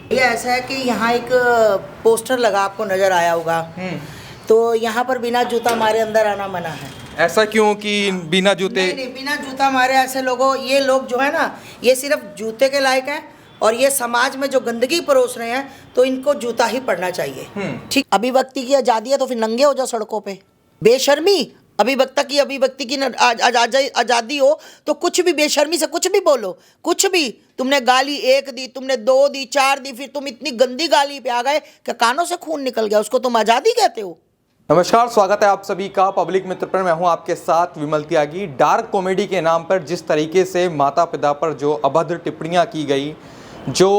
ये ऐसा है कि यहाँ एक पोस्टर लगा, आपको नजर आया होगा। तो यहाँ पर बिना जूता मारे अंदर आना मना है। ऐसा क्यों कि बिना जूते? नहीं, बिना जूता मारे ऐसे ये लोग जो है ना, ये सिर्फ जूते के लायक हैं और ये समाज में जो गंदगी परोस रहे हैं, तो इनको जूता ही पड़ना चाहिए। ठीक, अभिव्यक्ति की आज़ादी है तो फिर नंगे हो जाओ सड़कों पे। बेशर्मी, अभिव्यक्ति की आज़ादी हो तो कुछ भी बेशर्मी से कुछ भी बोलो, कुछ भी। तुमने गाली 1 दी, तुमने 2 दी, 4 दी, फिर तुम इतनी गंदी गाली पे आ गए कि कानों से खून निकल गया, उसको तुम आज़ादी कहते हो? नमस्कार, स्वागत है आप सभी का पब्लिक मित्र पर। मैं हूं आपके साथ विमल त्यागी। डार्क कॉमेडी के नाम पर जिस तरीके से माता पिता पर जो अभद्र टिप्पणियां की गई, जो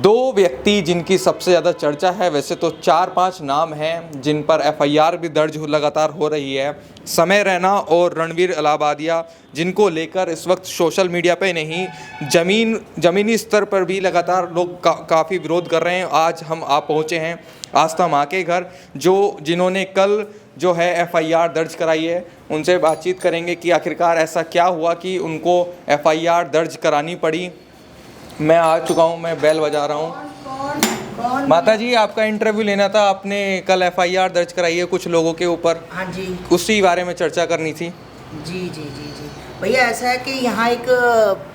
2 व्यक्ति जिनकी सबसे ज़्यादा चर्चा है, वैसे तो 4-5 नाम हैं जिन पर एफआईआर भी दर्ज लगातार हो रही है, समय रैना और रणवीर अलाहाबादिया, जिनको लेकर इस वक्त सोशल मीडिया पे नहीं ज़मीनी स्तर पर भी लगातार लोग काफ़ी विरोध कर रहे हैं। आज हम पहुँचे हैं आस्था माँ के घर, जिन्होंने कल जो है एफआईआर दर्ज कराई है। उनसे बातचीत करेंगे कि आखिरकार ऐसा क्या हुआ कि उनको एफआईआर दर्ज करानी पड़ी। मैं आ चुका हूँ, मैं बेल बजा रहा हूँ। माता जी, आपका इंटरव्यू लेना था, आपने कल एफआईआर दर्ज कराई है कुछ लोगों के ऊपर। हाँ जी, उसी बारे में चर्चा करनी थी। जी जी जी जी भैया, ऐसा है कि यहाँ एक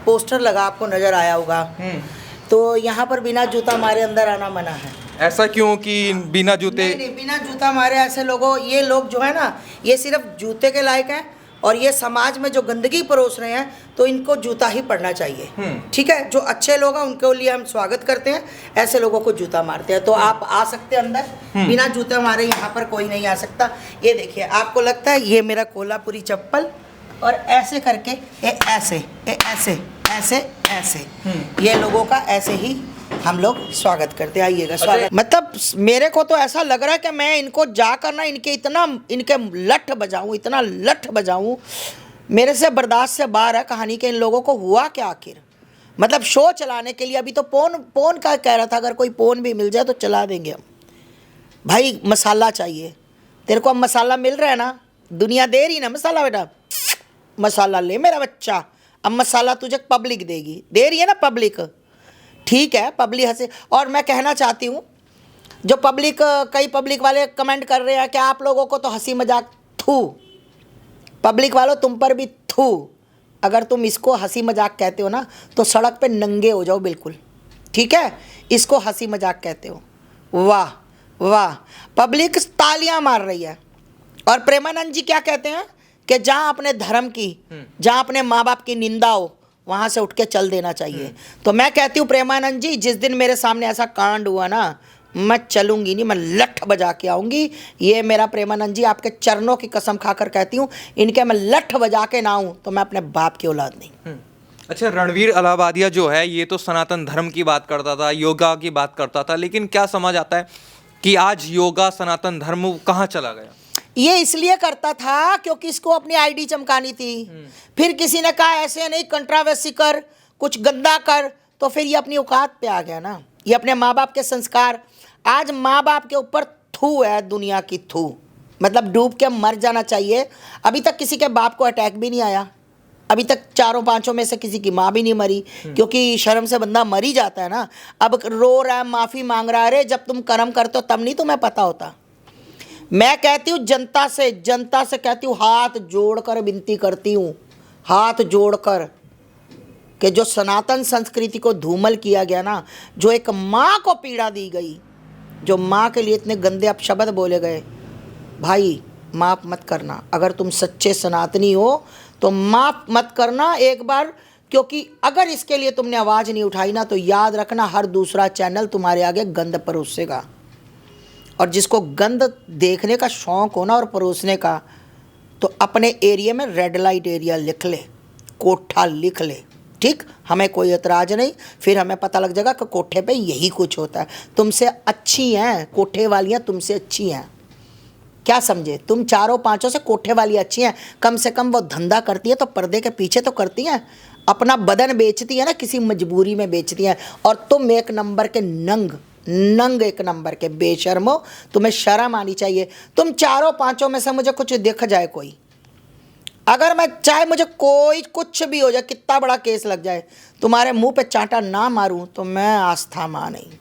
पोस्टर लगा, आपको नजर आया होगा। तो यहाँ पर बिना जूता मारे अंदर आना मना है। ऐसा क्यों कि बिना जूते? नहीं, बिना जूता मारे ऐसे ये लोग जो है ना, ये सिर्फ जूते के लायक हैं और ये समाज में जो गंदगी परोस रहे हैं, तो इनको जूता ही पड़ना चाहिए। ठीक है, जो अच्छे लोग हैं उनके लिए हम स्वागत करते हैं, ऐसे लोगों को जूता मारते हैं। तो आप आ सकते हैं अंदर, बिना जूते मारे यहाँ पर कोई नहीं आ सकता। ये देखिए, आपको लगता है ये मेरा कोल्हापुरी चप्पल, और ऐसे करके ऐसे ऐसे ऐसे ये लोगों का ऐसे ही हम लोग स्वागत करते हैं। आइएगा, स्वागत। मतलब मेरे को तो ऐसा लग रहा है कि मैं इनको जाकर ना इनके लठ बजाऊं। मेरे से बर्दाश्त से बाहर है कहानी के। इन लोगों को हुआ क्या आखिर? मतलब शो चलाने के लिए अभी तो पोन का कह रहा था, अगर कोई पोन भी मिल जाए तो चला देंगे हम। भाई मसाला चाहिए तेरे को, अब मसाला मिल रहा है ना, दुनिया दे रही ना मसाला। बेटा मसाला ले मेरा बच्चा, अब मसाला तुझे पब्लिक देगी, दे रही है ना पब्लिक। ठीक है, पब्लिक हंसे। और मैं कहना चाहती हूँ, जो कई पब्लिक वाले कमेंट कर रहे हैं कि आप लोगों को तो हंसी मजाक, थू पब्लिक वालों, तुम पर भी थू। अगर तुम इसको हंसी मजाक कहते हो ना, तो सड़क पे नंगे हो जाओ बिल्कुल। ठीक है, इसको हंसी मजाक कहते हो। वाह वाह, पब्लिक तालियां मार रही है। और प्रेमानंद जी क्या कहते हैं कि जहाँ अपने धर्म की, जहाँ अपने माँ बाप की निंदा हो, वहाँ से उठ के चल देना चाहिए। तो मैं कहती हूँ प्रेमानंद जी, जिस दिन मेरे सामने ऐसा कांड हुआ ना, मैं चलूंगी नहीं, मैं लठ बजा के आऊँगी। ये मेरा प्रेमानंद जी, आपके चरणों की कसम खाकर कहती हूँ, इनके मैं लठ बजा के ना आऊँ तो मैं अपने बाप की औलाद नहीं। अच्छा, रणवीर अलाहाबादिया जो है, ये तो सनातन धर्म की बात करता था, योगा की बात करता था, लेकिन क्या समझ आता है कि आज योगा सनातन धर्म कहाँ चला गया? ये इसलिए करता था क्योंकि इसको अपनी आईडी चमकानी थी। फिर किसी ने कहा ऐसे नहीं, कंट्रावर्सी कर, कुछ गंदा कर, तो फिर ये अपनी औकात पे आ गया ना। ये अपने माँ बाप के संस्कार, आज माँ बाप के ऊपर थू है, दुनिया की थू, मतलब डूब के मर जाना चाहिए। अभी तक किसी के बाप को अटैक भी नहीं आया, अभी तक 4-5 में से किसी की माँ भी नहीं मरी, क्योंकि शर्म से बंदा मर ही जाता है ना। अब रो रहा है, माफ़ी मांग रहा है। अरे जब तुम कर्म करते हो तब नहीं तुम्हें पता होता। मैं कहती हूँ जनता से कहती हूँ, हाथ जोड़कर विनती करती हूँ, हाथ जोड़कर, कि जो सनातन संस्कृति को धूमल किया गया ना, जो एक माँ को पीड़ा दी गई, जो माँ के लिए इतने गंदे अपशब्द बोले गए, भाई माफ़ मत करना। अगर तुम सच्चे सनातनी हो तो माफ़ मत करना एक बार, क्योंकि अगर इसके लिए तुमने आवाज़ नहीं उठाई ना, तो याद रखना हर दूसरा चैनल तुम्हारे आगे गंद परोसेगा। और जिसको गंद देखने का शौक़ हो ना और परोसने का, तो अपने एरिया में रेड लाइट एरिया लिख ले, कोठा लिख ले। ठीक, हमें कोई एतराज़ नहीं, फिर हमें पता लग जाएगा कि कोठे पे यही कुछ होता है। तुमसे अच्छी हैं कोठे वालियाँ, तुमसे अच्छी हैं, क्या समझे? तुम 4-5 से कोठे वाली अच्छी हैं। कम से कम वो धंधा करती है तो पर्दे के पीछे तो करती हैं, अपना बदन बेचती है ना, किसी मजबूरी में बेचती हैं। और तुम एक नंबर के नंग एक नंबर के बेशर्मो, तुम्हें शर्म आनी चाहिए। तुम 4-5 में से मुझे कुछ दिख जाए कोई, अगर मैं चाहे मुझे कोई कुछ भी हो जाए, कितना बड़ा केस लग जाए, तुम्हारे मुंह पे चांटा ना मारूं तो मैं आस्था मां नहीं।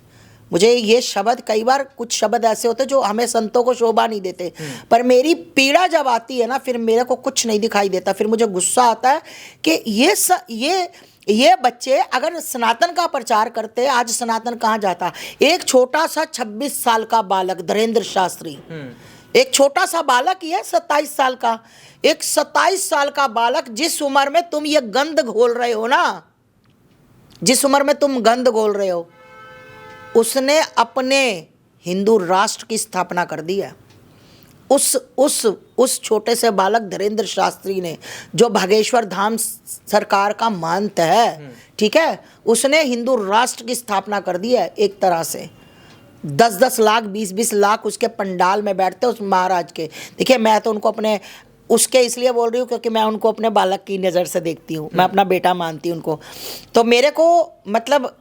मुझे ये शब्द, कई बार कुछ शब्द ऐसे होते जो हमें संतों को शोभा नहीं देते, पर मेरी पीड़ा जब आती है ना, फिर मेरे को कुछ नहीं दिखाई देता। फिर मुझे गुस्सा आता है कि ये बच्चे अगर सनातन का प्रचार करते, आज सनातन कहाँ जाता। एक छोटा सा 26 साल का बालक धीरेंद्र शास्त्री, एक छोटा सा बालक ही है, 27 साल का, एक 27 साल का बालक, जिस उम्र में तुम ये गंद घोल रहे हो ना, जिस उम्र में तुम गंद घोल रहे हो, उसने अपने हिंदू राष्ट्र की स्थापना कर दी है। उस छोटे से बालक धीरेंद्र शास्त्री ने, जो भागेश्वर धाम सरकार का महंत है, ठीक है, उसने हिंदू राष्ट्र की स्थापना कर दी है। एक तरह से 10-10 लाख 20-20 लाख उसके पंडाल में बैठते उस महाराज के। देखिए, मैं तो उनको अपने उसके इसलिए बोल रही हूँ क्योंकि मैं उनको अपने बालक की नज़र से देखती हूँ, मैं अपना बेटा मानती हूँ उनको। तो मेरे को मतलब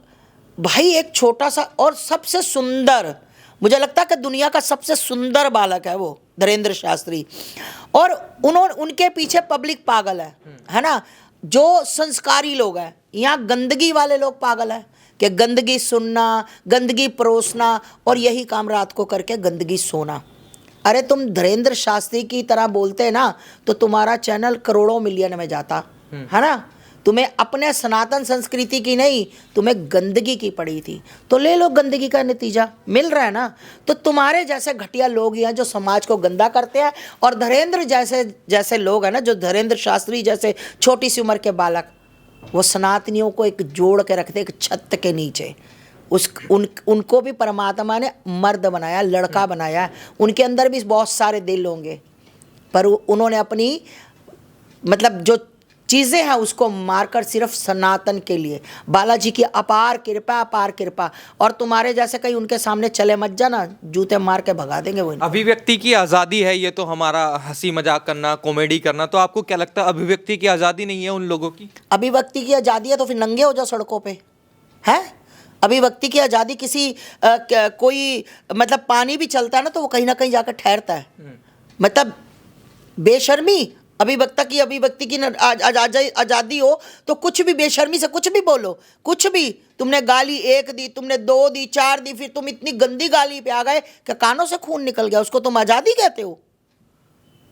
भाई एक छोटा सा और सबसे सुंदर, मुझे लगता है कि दुनिया का सबसे सुंदर बालक है वो धीरेंद्र शास्त्री, और उनके पीछे पब्लिक पागल है ना। जो संस्कारी लोग हैं, यहाँ गंदगी वाले लोग पागल हैं कि गंदगी सुनना, गंदगी परोसना, और यही काम रात को करके गंदगी सोना। अरे तुम धीरेंद्र शास्त्री की तरह बोलते ना तो तुम्हारा चैनल करोड़ों मिलियन में जाता, है ना। तुम्हें अपने सनातन संस्कृति की नहीं, तुम्हें गंदगी की पड़ी थी, तो ले लो, गंदगी का नतीजा मिल रहा है ना। तो तुम्हारे जैसे घटिया लोग हैं जो समाज को गंदा करते हैं, और धीरेंद्र जैसे लोग हैं ना, जो धीरेंद्र शास्त्री जैसे छोटी सी उम्र के बालक, वो सनातनियों को एक जोड़ के रखते एक छत के नीचे। उनको भी परमात्मा ने मर्द बनाया, लड़का बनाया, उनके अंदर भी बहुत सारे दिल होंगे, पर उन्होंने अपनी मतलब जो चीज़ें हैं उसको मारकर सिर्फ सनातन के लिए। बालाजी की अपार कृपा, और तुम्हारे जैसे कहीं उनके सामने चले मत जाना, जूते मार के भगा देंगे वो। अभिव्यक्ति की आज़ादी है, ये तो हमारा हंसी मजाक करना, कॉमेडी करना, तो आपको क्या लगता है अभिव्यक्ति की आज़ादी नहीं है उन लोगों की? अभिव्यक्ति की आज़ादी है तो फिर नंगे हो जाओ सड़कों पे, हैं। अभिव्यक्ति की आज़ादी किसी कोई मतलब पानी भी चलता है ना तो वो कहीं ना कहीं जाकर ठहरता है, मतलब बेशर्मी। अभिव्यक्ति की आज़ादी हो तो कुछ भी बेशर्मी से कुछ भी बोलो, कुछ भी। तुमने गाली 1 दी, तुमने 2 दी, 4 दी, फिर तुम इतनी गंदी गाली पे आ गए कि कानों से खून निकल गया, उसको तुम आज़ादी कहते हो?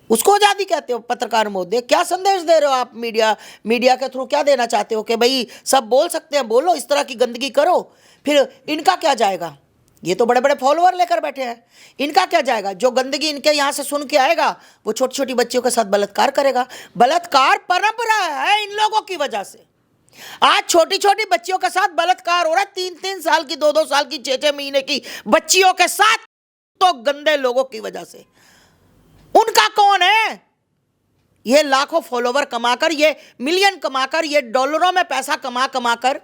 उसको आज़ादी कहते हो? पत्रकार महोदय, क्या संदेश दे रहे हो आप? मीडिया के थ्रू क्या देना चाहते हो कि भाई सब बोल सकते हैं, बोलो, इस तरह की गंदगी करो, फिर इनका क्या जाएगा? ये तो बड़े बड़े फॉलोअर लेकर बैठे हैं, इनका क्या जाएगा? जो गंदगी इनके यहाँ से सुन के आएगा वो छोटी छोटी बच्चियों के साथ बलात्कार करेगा। बलात्कार परंपरा है इन लोगों की वजह से। आज छोटी छोटी बच्चियों के साथ बलात्कार हो रहा है, 3-3 साल की, 2-2 साल की, 6-6 महीने की बच्चियों के साथ, तो गंदे लोगों की वजह से। उनका कौन है? ये लाखों फॉलोवर कमाकर, ये मिलियन कमाकर, ये डॉलरों में पैसा कमाकर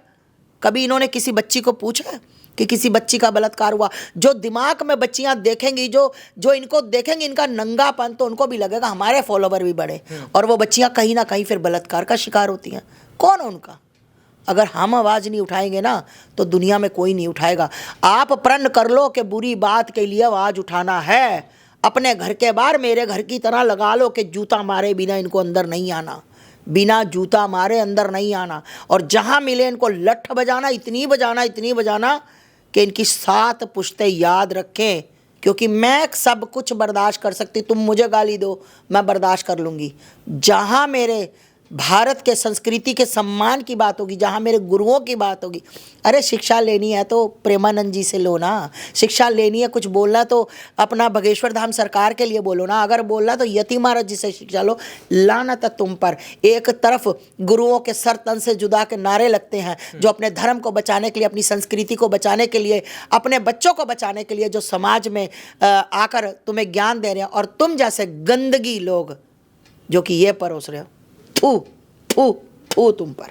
कभी इन्होंने किसी बच्ची को पूछा कि किसी बच्ची का बलात्कार हुआ? जो दिमाग में बच्चियां देखेंगी, जो इनको देखेंगी इनका नंगापन, तो उनको भी लगेगा हमारे फॉलोवर भी बढ़े, और वो बच्चियां कहीं ना कहीं फिर बलात्कार का शिकार होती हैं। कौन है उनका? अगर हम आवाज़ नहीं उठाएंगे ना तो दुनिया में कोई नहीं उठाएगा। आप प्रण कर लो कि बुरी बात के लिए आवाज़ उठाना है, अपने घर के बाहर मेरे घर की तरह लगा लो कि जूता मारे बिना इनको अंदर नहीं आना, बिना जूता मारे अंदर नहीं आना, और जहाँ मिले इनको लठ बजाना, इतनी बजाना कि इनकी 7 पुश्तें याद रखें। क्योंकि मैं सब कुछ बर्दाश्त कर सकती, तुम मुझे गाली दो मैं बर्दाश्त कर लूँगी। जहाँ मेरे भारत के संस्कृति के सम्मान की बात होगी, जहाँ मेरे गुरुओं की बात होगी, अरे शिक्षा लेनी है तो प्रेमानंद जी से लो ना, शिक्षा लेनी है, कुछ बोलना तो अपना बागेश्वर धाम सरकार के लिए बोलो ना, अगर बोलना तो यति महाराज जी से शिक्षा लो। लानत है तुम पर। एक तरफ गुरुओं के सर तन से जुदा के नारे लगते हैं, जो अपने धर्म को बचाने के लिए, अपनी संस्कृति को बचाने के लिए, अपने बच्चों को बचाने के लिए, जो समाज में आकर तुम्हें ज्ञान दे रहे हैं, और तुम जैसे गंदगी लोग जो कि ये परोस रहे हो, थू थू थू तुम पर।